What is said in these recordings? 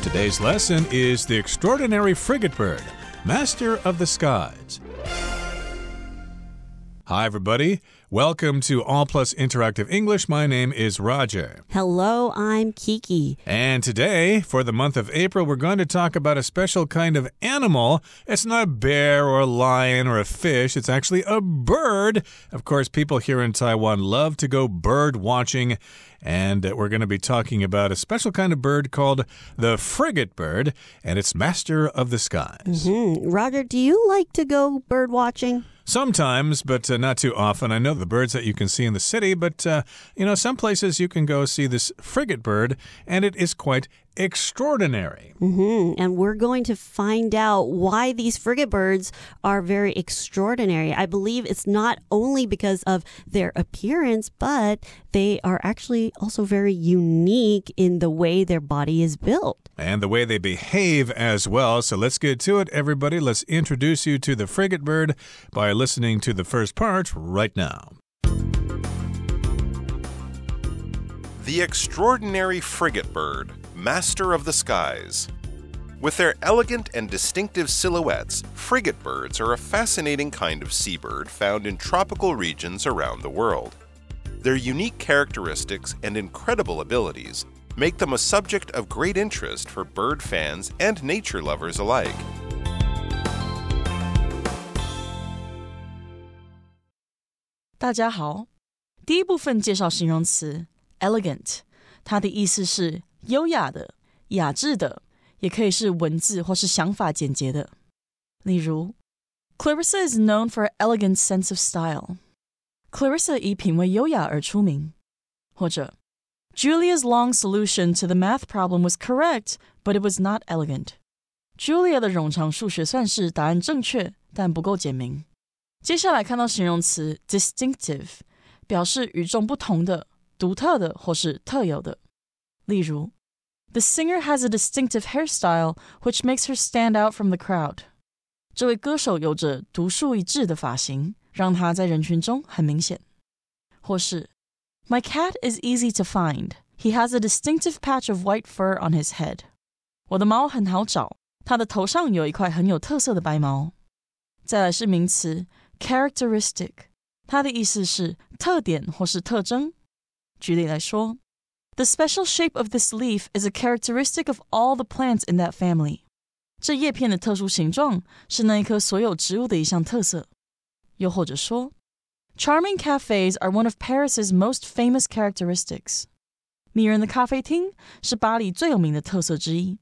Today's lesson is the extraordinary frigate bird, master of the skies. Hi, everybody. Welcome to All Plus Interactive English. My name is Roger. Hello, I'm Kiki. And today, for the month of April, we're going to talk about a special kind of animal. It's not a bear or a lion or a fish. It's actually a bird. Of course, people here in Taiwan love to go bird watching. And we're going to be talking about a special kind of bird called the frigate bird, and it's master of the skies. Roger, do you like to go bird watching? Sometimes, but not too often. I know the birds that you can see in the city, but, some places you can go see this frigate bird, and it is quite extraordinary. And we're going to find out why these frigate birds are very extraordinary. I believe it's not only because of their appearance, but they are actually also very unique in the way their body is built. And the way they behave as well. So let's get to it, everybody. Let's introduce you to the frigate bird by listening to the first part right now. The extraordinary frigate bird, master of the skies. With their elegant and distinctive silhouettes, frigate birds are a fascinating kind of seabird found in tropical regions around the world. Their unique characteristics and incredible abilities make them a subject of great interest for bird fans and nature lovers alike. 大家好，第一部分介绍形容词 elegant， 它的意思是优雅的、雅致的，也可以是文字或是想法简洁的。例如 Clarissa is known for her elegant sense of style. Clarissa 以品味优雅而出名。或者 Julia's long solution to the math problem was correct, but it was not elegant. Julia 的冗长数学算式答案正确，但不够简明。接下来看到形容词 distinctive， 表示与众不同的、独特的或是特有的。例如 The singer has a distinctive hairstyle, which makes her stand out from the crowd. 这位歌手有着独树一帜的发型，让他在人群中很明显。或是 My cat is easy to find. He has a distinctive patch of white fur on his head. 我的猫很好找，它的头上有一块很有特色的白毛。再来是名词 characteristic， 它的意思是特点或是特征。举例来说 The special shape of this leaf is a characteristic of all the plants in that family. 这叶片的特殊形状是那一棵所有植物的一项特色。又或者说 Charming cafes are one of Paris's most famous characteristics. 迷人的咖啡厅是巴黎最有名的特色之一。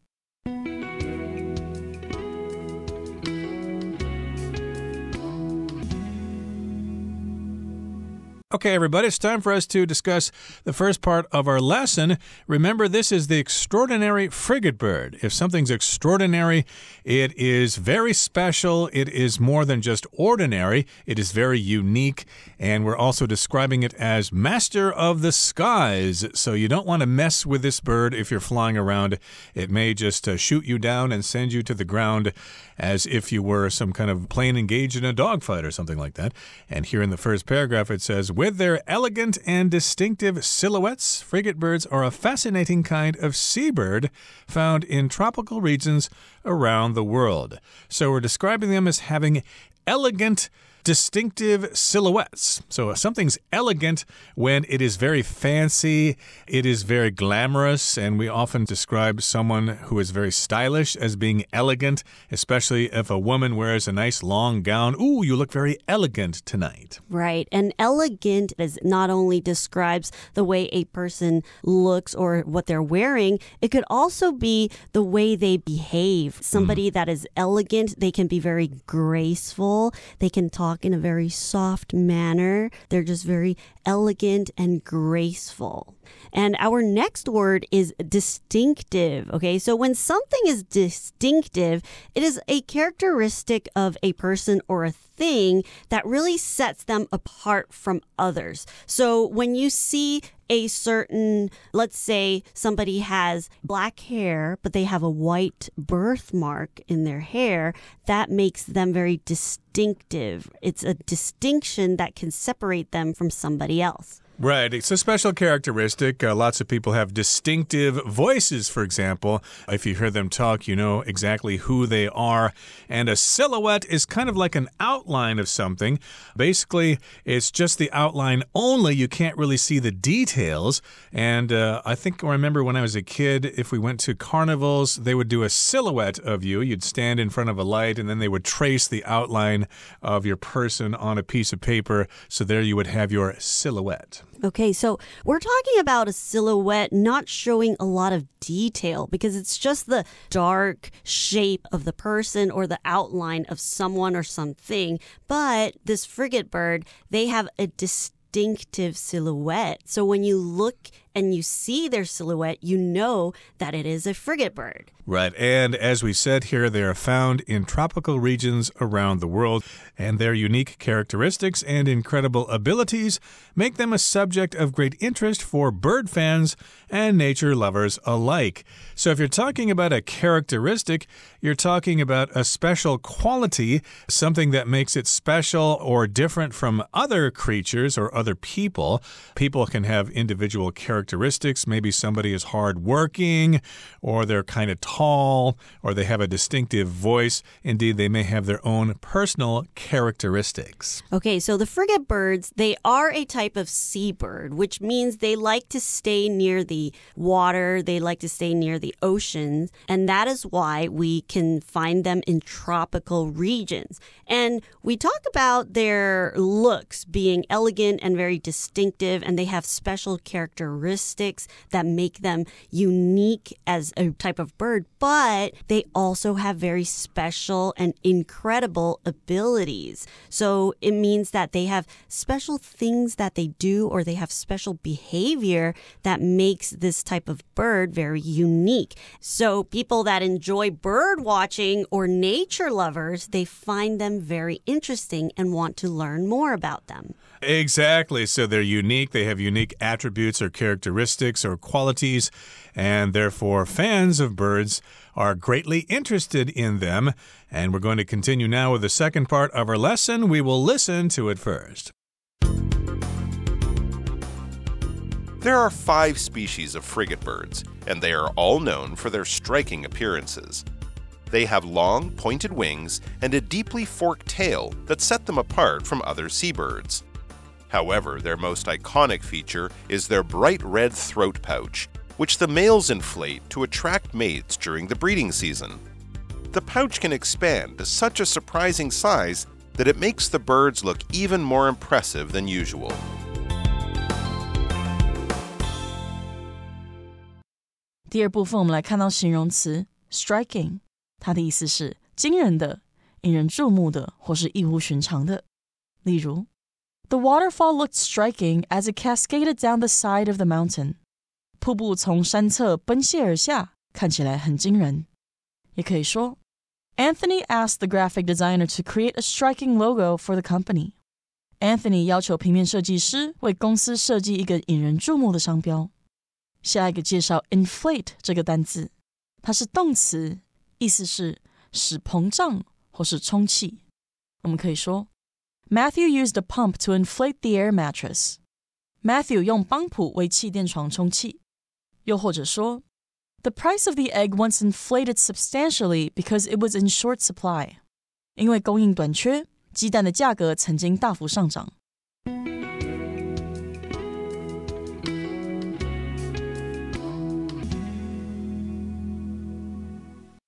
Okay, everybody, it's time for us to discuss the first part of our lesson. Remember, this is the extraordinary frigate bird. If something's extraordinary, it is very special. It is more than just ordinary. It is very unique. And we're also describing it as master of the skies. So you don't want to mess with this bird if you're flying around. It may just shoot you down and send you to the ground as if you were some kind of plane engaged in a dogfight or something like that. And here in the first paragraph, it says, with their elegant and distinctive silhouettes, frigate birds are a fascinating kind of seabird found in tropical regions around the world. So we're describing them as having elegant, distinctive silhouettes. So something's elegant when it is very fancy, it is very glamorous, and we often describe someone who is very stylish as being elegant, especially if a woman wears a nice long gown. Ooh, you look very elegant tonight. Right. And elegant is not only describes the way a person looks or what they're wearing, it could also be the way they behave. Somebody that is elegant, they can be very graceful. They can talk in a very soft manner. They're just very elegant and graceful. And our next word is distinctive. Okay, so when something is distinctive, it is a characteristic of a person or a thing that really sets them apart from others. So when you see a certain, let's say somebody has black hair, but they have a white birthmark in their hair, that makes them very distinctive. It's a distinction that can separate them from somebody else. Right. It's a special characteristic. Lots of people have distinctive voices, for example. If you hear them talk, you know exactly who they are. And a silhouette is kind of like an outline of something. Basically, it's just the outline only. You can't really see the details. And I remember when I was a kid, if we went to carnivals, they would do a silhouette of you. You'd stand in front of a light, and then they would trace the outline of your person on a piece of paper. So there you would have your silhouette. Okay, so we're talking about a silhouette not showing a lot of detail because it's just the dark shape of the person or the outline of someone or something. But this frigate bird, they have a distinctive silhouette. So when you look and you see their silhouette, you know that it is a frigate bird. Right. And as we said here, they are found in tropical regions around the world, and their unique characteristics and incredible abilities make them a subject of great interest for bird fans and nature lovers alike. So if you're talking about a characteristic, you're talking about a special quality, something that makes it special or different from other creatures or other people. People can have individual characteristics. Maybe somebody is hardworking, or they're kind of tall, or they have a distinctive voice. Indeed, they may have their own personal characteristics. Okay, so the frigate birds, they are a type of seabird, which means they like to stay near the water, they like to stay near the oceans, and that is why we can find them in tropical regions. And we talk about their looks being elegant and very distinctive, and they have special characteristics that make them unique as a type of bird, but they also have very special and incredible abilities. So it means that they have special things that they do, or they have special behavior that makes this type of bird very unique. So people that enjoy bird watching or nature lovers, they find them very interesting and want to learn more about them. Exactly. So they're unique. They have unique attributes or characteristics or qualities, and therefore fans of birds are greatly interested in them. And we're going to continue now with the second part of our lesson. We will listen to it first. There are 5 species of frigate birds, and they are all known for their striking appearances. They have long, pointed wings and a deeply forked tail that set them apart from other seabirds. However, their most iconic feature is their bright red throat pouch, which the males inflate to attract mates during the breeding season. The pouch can expand to such a surprising size that it makes the birds look even more impressive than usual. "第二部分我们来看到形容词 striking， 它的意思是惊人的、引人注目的或是异乎寻常的。例如 The waterfall looked striking as it cascaded down the side of the mountain. 瀑布从山侧奔泻而下，看起来很惊人。也可以说 Anthony asked the graphic designer to create a striking logo for the company. Anthony 要求平面设计师为公司设计一个引人注目的商标。下一个介绍 inflate 这个单字，它是动词，意思是使膨胀或是充气。我们可以说Matthew used a pump to inflate the air mattress. Matthew 用帮浦为气垫床充气。又或者说 The price of the egg once inflated substantially because it was in short supply. 因为供应短缺，鸡蛋的价格曾经大幅上涨。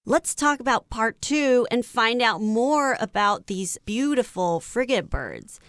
Let's talk about part 2 and find out more about these beautiful frigate birds.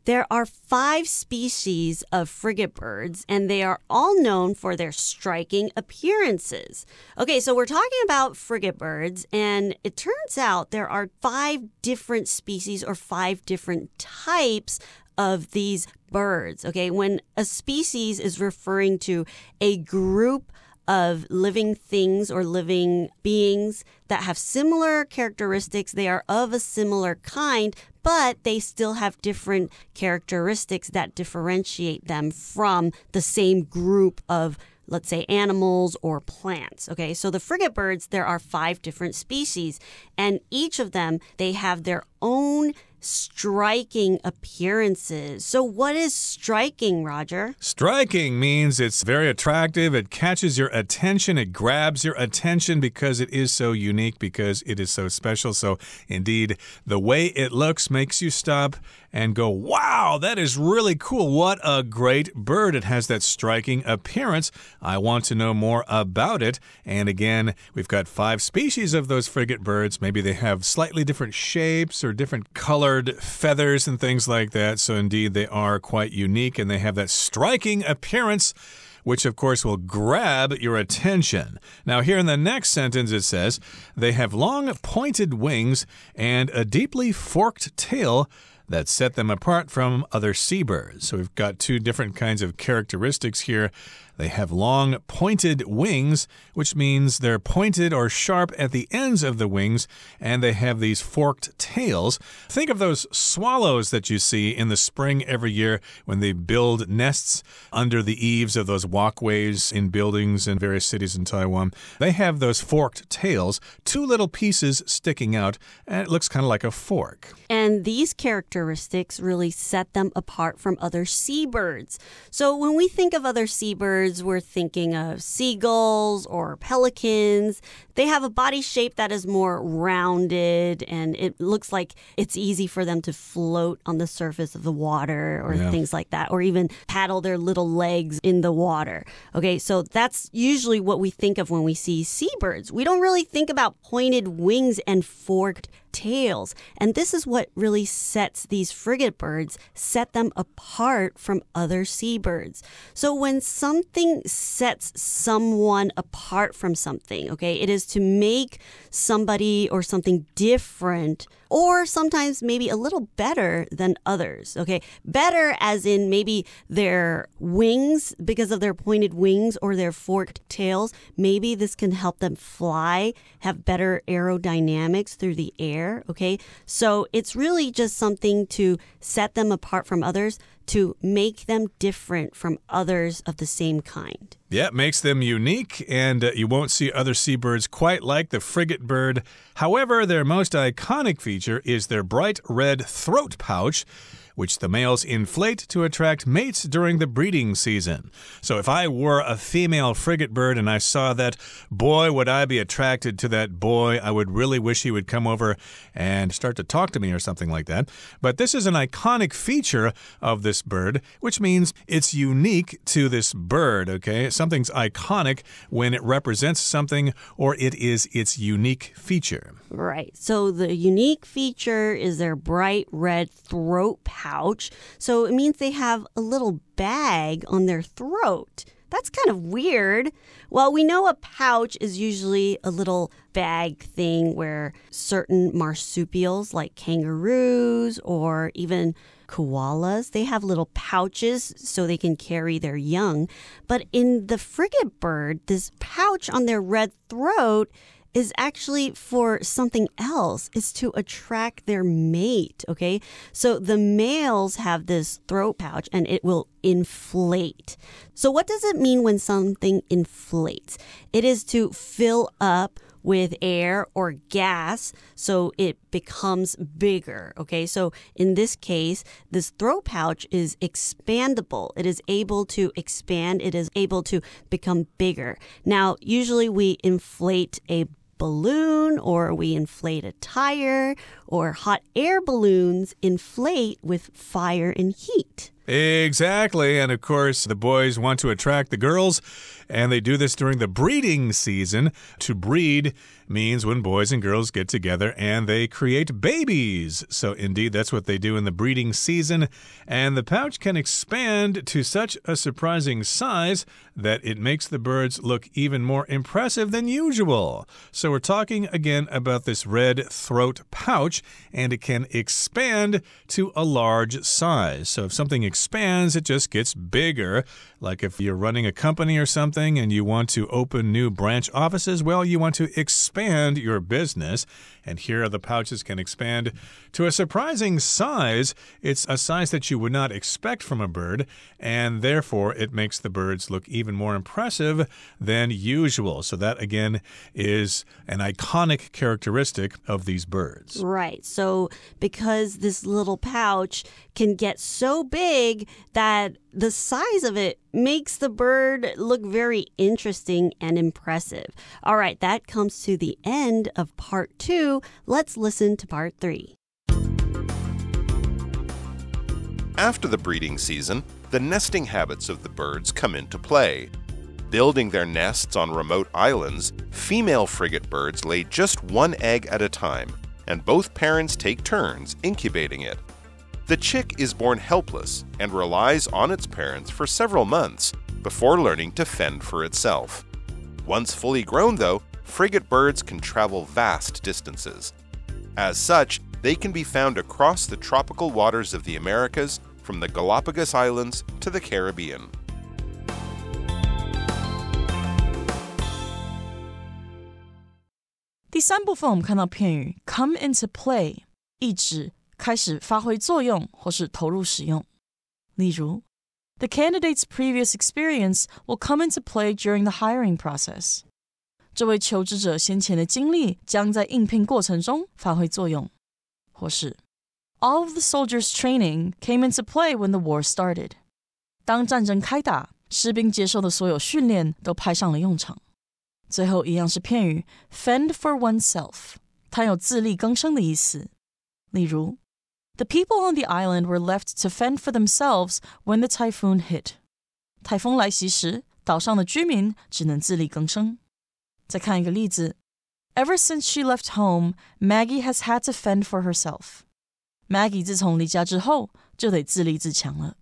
There are 5 species of frigate birds, and they are all known for their striking appearances. Okay, so we're talking about frigate birds, and it turns out there are 5 different species or 5 different types of these birds. Okay, when a species is referring to a group of living things or living beings that have similar characteristics. They are of a similar kind, but they still have different characteristics that differentiate them from the same group of, let's say, animals or plants. Okay, so the frigate birds, there are 5 different species, and each of them, they have their own striking appearances. So what is striking, Roger? Striking means it's very attractive. It catches your attention. It grabs your attention because it is so unique, because it is so special. So indeed, the way it looks makes you stop and go, wow, that is really cool. What a great bird. It has that striking appearance. I want to know more about it. And again, we've got 5 species of those frigate birds. Maybe they have slightly different shapes or different colored feathers and things like that. So indeed, they are quite unique and they have that striking appearance, which of course will grab your attention. Now here in the next sentence it says, they have long pointed wings and a deeply forked tail that set them apart from other seabirds. So we've got 2 different kinds of characteristics here. They have long pointed wings, which means they're pointed or sharp at the ends of the wings, and they have these forked tails. Think of those swallows that you see in the spring every year when they build nests under the eaves of those walkways in buildings in various cities in Taiwan. They have those forked tails, 2 little pieces sticking out, and it looks kind of like a fork. And these characteristics really set them apart from other seabirds. So when we think of other seabirds, we're thinking of seagulls or pelicans. They have a body shape that is more rounded, and it looks like it's easy for them to float on the surface of the water or things like that, or even paddle their little legs in the water. Okay, so that's usually what we think of when we see seabirds. We don't really think about pointed wings and forked tails. And this is what really sets these frigate birds, set them apart from other seabirds. So when something sets someone apart from something, okay, it is to make somebody or something different, or sometimes maybe a little better than others, okay? Better as in maybe their wings, because of their pointed wings or their forked tails, maybe this can help them fly, have better aerodynamics through the air, okay? So it's really just something to set them apart from others, to make them different from others of the same kind. Yeah, it makes them unique, and you won't see other seabirds quite like the frigate bird. However, their most iconic feature is their bright red throat pouch, which the males inflate to attract mates during the breeding season. So if I were a female frigate bird and I saw that, boy, would I be attracted to that boy. I would really wish he would come over and start to talk to me or something like that. But this is an iconic feature of this bird, which means it's unique to this bird, okay? Something's iconic when it represents something or it is its unique feature. Right. So the unique feature is their bright red throat pouch. So it means they have a little bag on their throat. That's kind of weird. Well, we know a pouch is usually a little bag thing where certain marsupials like kangaroos or even koalas, they have little pouches so they can carry their young. But in the frigate bird, this pouch on their red throat is actually for something else. It's to attract their mate, okay? So the males have this throat pouch and it will inflate. So what does it mean when something inflates? It is to fill up with air or gas so it becomes bigger, okay? So in this case, this throat pouch is expandable. It is able to expand. It is able to become bigger. Now, usually we inflate a balloon or we inflate a tire, or hot air balloons inflate with fire and heat. Exactly. And of course, the boys want to attract the girls, and they do this during the breeding season. To breed means when boys and girls get together and they create babies. So indeed, that's what they do in the breeding season. And the pouch can expand to such a surprising size that it makes the birds look even more impressive than usual. So we're talking again about this red throat pouch, and it can expand to a large size. So if something expands, it just gets bigger. Like if you're running a company or something and you want to open new branch offices, well, you want to expand your business. And here the pouches can expand to a surprising size. It's a size that you would not expect from a bird, and therefore it makes the birds look even more impressive than usual. So that, again, is an iconic characteristic of these birds. Right. So because this little pouch can get so big that the size of it makes the bird look very interesting and impressive. All right, that comes to the end of part 2. Let's listen to part 3. After the breeding season, the nesting habits of the birds come into play. Building their nests on remote islands, female frigate birds lay just one egg at a time, and both parents take turns incubating it. The chick is born helpless and relies on its parents for several months before learning to fend for itself. Once fully grown, though, frigate birds can travel vast distances. As such, they can be found across the tropical waters of the Americas, from the Galapagos Islands to the Caribbean.第三部分我们看到片语 come into play， 意指开始发挥作用或是投入使用。例如 The candidate's previous experience will come into play during the hiring process. 这位求职者先前的经历将在应聘过程中发挥作用。或是 All of the soldiers' training came into play when the war started. 当战争开打，士兵接受的所有训练都派上了用场。最后一样是片语 fend for oneself， 它有自力更生的意思。例如 The people on the island were left to fend for themselves when the typhoon hit. 台风来袭时，岛上的居民只能自力更生。再看一个例子 Ever since she left home, Maggie has had to fend for herself. Maggie 自从离家之后，就得自立自强了。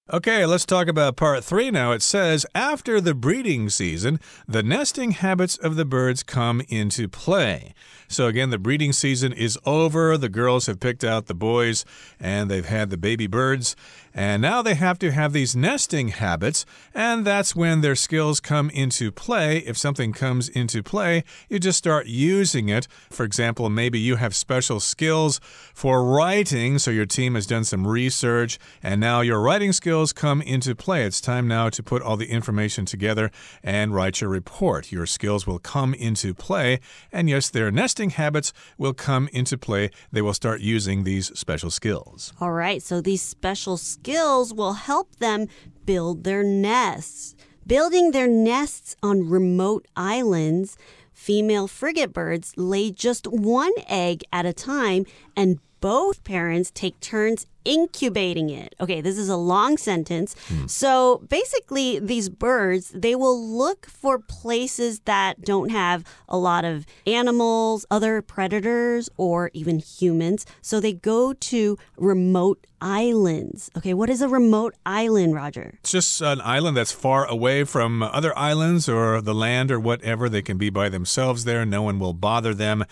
Okay, let's talk about part 3 now. It says, after the breeding season, the nesting habits of the birds come into play. So again, the breeding season is over. The girls have picked out the boys, and they've had the baby birds. And now they have to have these nesting habits, and that's when their skills come into play. If something comes into play, you just start using it. For example, maybe you have special skills for writing, so your team has done some research, and now your writing skills come into play. It's time now to put all the information together and write your report. Your skills will come into play, and yes, their nesting habits will come into play. They will start using these special skills. All right, so these special skills will help them build their nests. Building their nests on remote islands, female frigate birds lay just one egg at a time, and both parents take turns incubating it. Okay, this is a long sentence. So basically, these birds, they will look for places that don't have a lot of animals, other predators, or even humans. So they go to remote islands. Okay, what is a remote island, Roger? It's just an island that's far away from other islands or the land or whatever. They can be by themselves there. No one will bother them.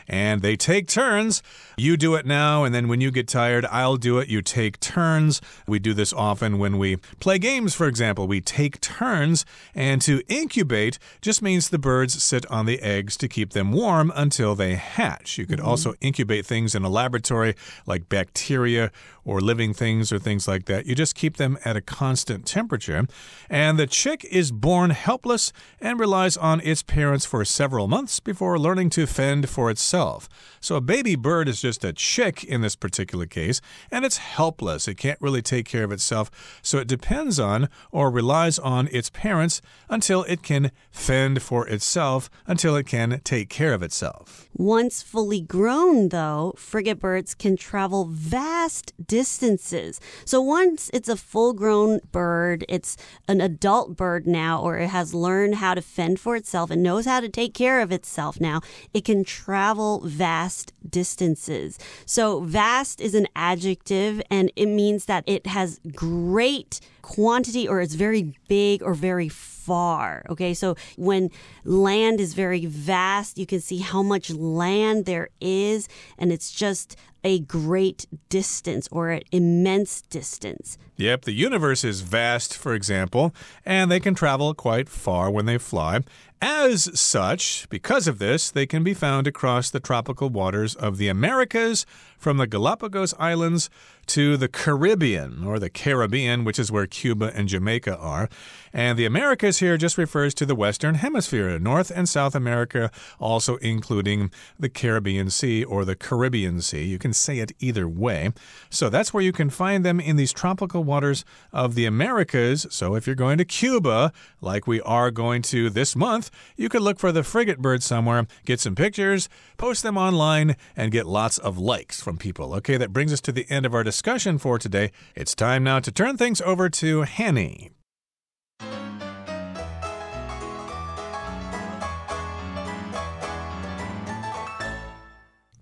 And they take turns. You do it now, and then when you get tired, I'll do it. You take turns. We do this often when we play games, for example. We take turns, and to incubate just means the birds sit on the eggs to keep them warm until they hatch. You could also incubate things in a laboratory, like bacteria or living things or things like that. You just keep them at a constant temperature. And the chick is born helpless and relies on its parents for several months before learning to fend for itself. So a baby bird is just a chick in this particular case, and it's helpless. It can't really take care of itself, so it depends on or relies on its parents until it can fend for itself, until it can take care of itself. Once fully grown, though, frigate birds can travel vast distances. So once it's a full-grown bird, it's an adult bird now, or it has learned how to fend for itself and knows how to take care of itself now, it can travel travel vast distances. So vast is an adjective, and it means that it has great quantity, or it's very big or very far. Okay, so when land is very vast, you can see how much land there is, and it's just a great distance or an immense distance. Yep, the universe is vast, for example, and they can travel quite far when they fly. As such, because of this, they can be found across the tropical waters of the Americas, from the Galapagos Islands to the Caribbean, or the Caribbean, which is where Cuba and Jamaica are. And the Americas here just refers to the Western Hemisphere, North and South America, also including the Caribbean Sea or the Caribbean Sea. You can say it either way. So that's where you can find them, in these tropical waters of the Americas. So if you're going to Cuba, like we are going to this month, you could look for the frigate bird somewhere, get some pictures, post them online, and get lots of likes from people. Okay, that brings us to the end of our discussion for today. It's time now to turn things over to Hanny.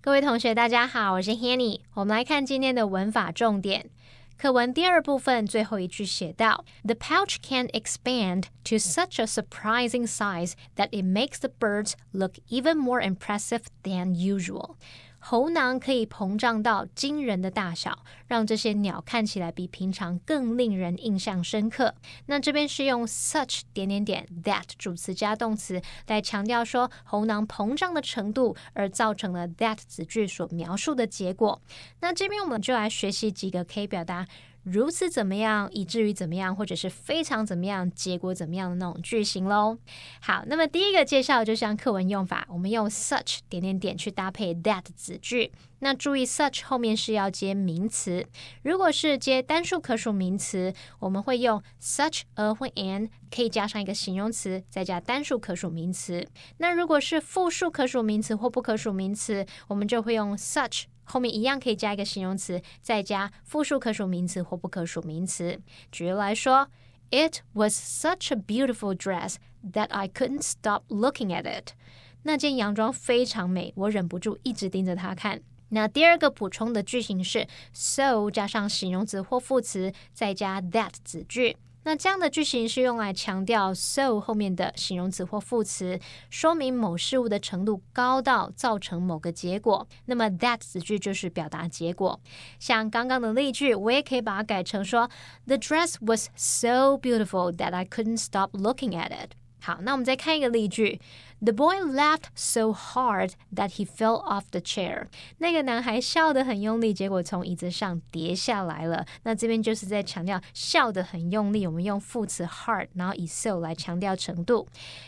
各位同学大家好，我是 Hanny。 我们来看今天的文法重点。课文第二部分最后一句写到 The pouch can expand to such a surprising size that it makes the birds look even more impressive than usual. 喉囊可以膨胀到惊人的大小，让这些鸟看起来比平常更令人印象深刻。那这边是用 such that 主词加动词来强调说喉囊膨胀的程度，而造成了 that 子句所描述的结果。那这边我们就来学习几个可以表达如此怎么样，以至于怎么样，或者是非常怎么样，结果怎么样的那种句型咯。好，那么第一个介绍就像课文用法，我们用 such 去搭配 that 子句。那注意 such 后面是要接名词，如果是接单数可数名词，我们会用 such a 或 an 可以加上一个形容词，再加单数可数名词。那如果是复数可数名词或不可数名词，我们就会用 such后面一样可以加一个形容词，再加复数可数名词或不可数名词。举例来说 It was such a beautiful dress that I couldn't stop looking at it. 那件洋装非常美，我忍不住一直盯着它看。那第二个补充的句型是 so 加上形容词或副词，再加 that 子句。那这样的句型是用来强调 so 后面的形容词或副词，说明某事物的程度高到造成某个结果。那么 that 子句就是表达结果。像刚刚的例句，我也可以把它改成说 The dress was so beautiful that I couldn't stop looking at it. 好，那我们再看一个例句 The boy laughed so hard that he fell off the chair. 那个男孩笑得很用力，结果从椅子上跌下来了。那这边就是在强调笑得很用力，我们用副词 hard 然后以 so 来强调程度。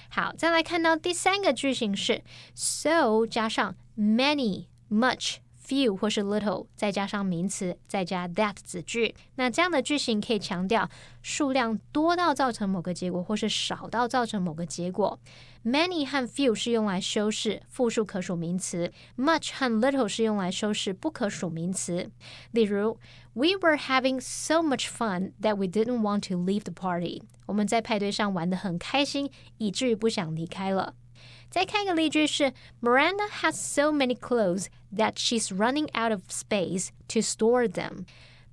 好，再来看到第三个句型是 so 加上 many, much, few 或是 little 再加上名词，再加 that 子句。那这样的句型可以强调数量多到造成某个结果，或是少到造成某个结果。Many 和 few 是用来修饰复数可数名词， much 和 little 是用来修饰不可数名词。例如 We were having so much fun that we didn't want to leave the party. 我们在派对上玩得很开心，以至于不想离开了。再看一个例句是 Miranda has so many clothes that she's running out of space to store them.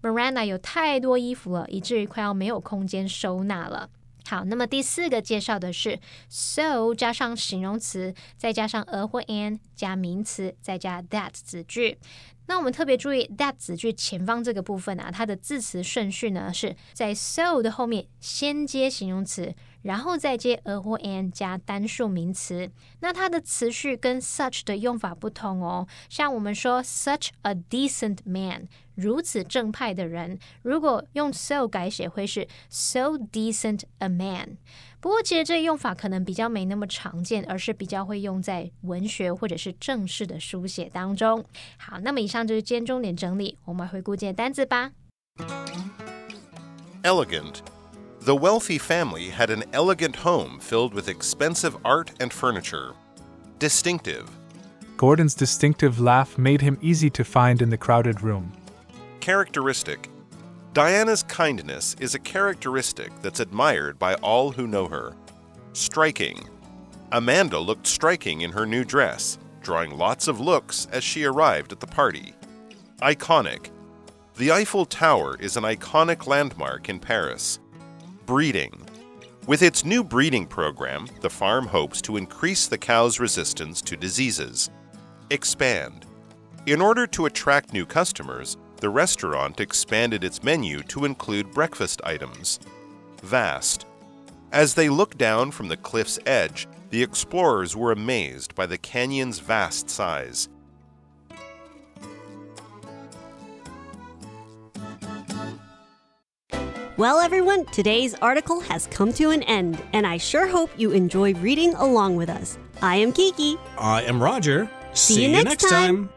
Miranda 有太多衣服了，以至于快要没有空间收纳了。好，那么第四个介绍的是 so 加上形容词，再加上 a 或 an 加名词，再加 that 子句。那我们特别注意 that 子句前方这个部分啊，它的字词顺序呢是在 so 的后面先接形容词，然后再接 a 或 an 加单数名词。那它的词序跟 such 的用法不同哦，像我们说 such a decent man 如此正派的人，如果用 so 改写会是 so decent a man。不过其实这个用法可能比较没那么常见，而是比较会用在文学或者是正式的书写当中。好，那么以上就是今天重点整理，我们来回顾今天的单字吧。Elegant. The wealthy family had an elegant home filled with expensive art and furniture. Distinctive. Gordon's distinctive laugh made him easy to find in the crowded room. Characteristic. Diana's kindness is a characteristic that's admired by all who know her. Striking. Amanda looked striking in her new dress. drawing lots of looks as she arrived at the party. Iconic. The Eiffel Tower is an iconic landmark in Paris. Breeding. With its new breeding program, the farm hopes to increase the cows' resistance to diseases. Expand. In order to attract new customers, the restaurant expanded its menu to include breakfast items. Vast. As they looked down from the cliff's edge, the explorers were amazed by the canyon's vast size. Well, everyone, today's article has come to an end, and I sure hope you enjoy reading along with us. I am Kiki. I am Roger. See you next time.